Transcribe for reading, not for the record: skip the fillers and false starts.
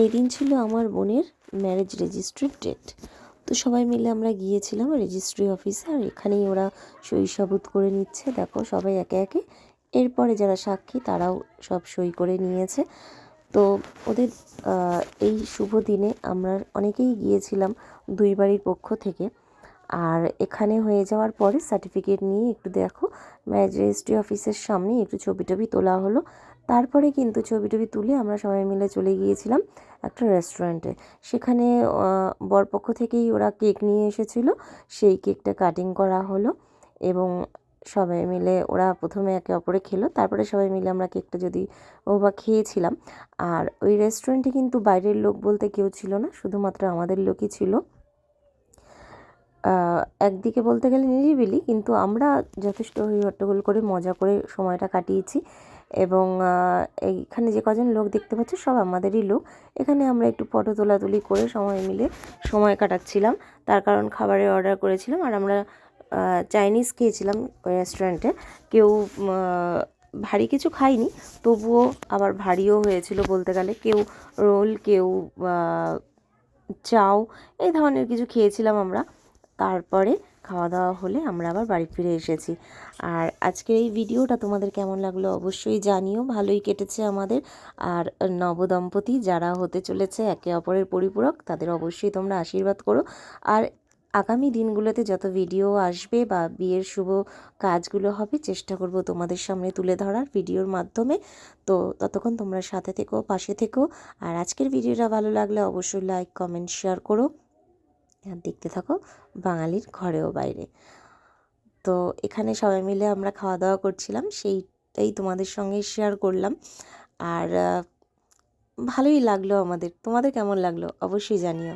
এই দিন ছিল আমার বোনের ম্যারেজ রেজিস্ট্রির ডেট। তো সবাই মিলে আমরা গিয়েছিলাম রেজিস্ট্রি অফিসে, আর এখানেই ওরা সই সাবুত করে নিচ্ছে। দেখো সবাই একে একে, এরপরে যারা সাক্ষী তারাও সব সই করে নিয়েছে। তো ওদের এই শুভ দিনে আমরা অনেকেই গিয়েছিলাম দুই বাড়ির পক্ষ থেকে। আর এখানে হয়ে যাওয়ার পরে সার্টিফিকেট নিয়ে একটু দেখো ম্যারেজ রেজিস্ট্রি অফিসের সামনে একটু ছবি টবি তোলা হলো। তারপরে কিন্তু ছবি টবি তুলে আমরা সবাই মিলে চলে গিয়েছিলাম একটা রেস্টুরেন্টে। সেখানে বরপক্ষ থেকেই ওরা কেক নিয়ে এসেছিলো, সেই কেকটা কাটিং করা হলো এবং সবাই মিলে ওরা প্রথমে একে অপরে খেলো, তারপরে সবাই মিলে আমরা কেকটা যদি বা খেয়েছিলাম। আর ওই রেস্টুরেন্টে কিন্তু বাইরের লোক বলতে কেউ ছিল না, শুধুমাত্র আমাদের লোকই ছিল। একদিকে বলতে গেলে নিরিবিলি, কিন্তু আমরা যথেষ্ট হই হট্টগোল করে মজা করে সময়টা কাটিয়েছি। এবং এইখানে যে কজন লোক দেখতে পাচ্ছ সব আমাদেরই লোক। এখানে আমরা একটু ফটো তোলাতুলি করে সময় মিলে সময় কাটাচ্ছিলাম, তার কারণ খাবারের অর্ডার করেছিলাম আর আমরা চাইনিজ খেয়েছিলাম ওই রেস্টুরেন্টে। কেউ ভারী কিছু খাইনি, তবুও আবার ভারীও হয়েছিল বলতে গেলে। কেউ রোল, কেউ চাউ, এই ধরনের কিছু খেয়েছিলাম আমরা। তারপরে খাওয়া দাওয়া হলে আমরা আবার বাড়ি ফিরে এসেছি। আর আজকের এই ভিডিওটা তোমাদের কেমন লাগলো অবশ্যই জানিও। ভালোই কেটেছে আমাদের। আর নবদম্পতি যারা হতে চলেছে একে অপরের পরিপূরক, তাদের অবশ্যই তোমরা আশীর্বাদ করো। আর আগামী দিনগুলোতে যত ভিডিও আসবে বা বিয়ের শুভ কাজগুলো হবে, চেষ্টা করব তোমাদের সামনে তুলে ধরার ভিডিওর মাধ্যমে। তো ততক্ষণ তোমরা সাথে থেকো, পাশে থেকো। আর আজকের ভিডিওটা ভালো লাগলে অবশ্যই লাইক, কমেন্ট, শেয়ার করো। আর দেখতে থাকো বাঙালির ঘরেও বাইরে। তো এখানে সবাই মিলে আমরা খাওয়া দাওয়া করছিলাম, সেইটাই তোমাদের সঙ্গে শেয়ার করলাম। আর ভালোই লাগলো আমাদের। তোমাদের কেমন লাগলো অবশ্যই জানিও।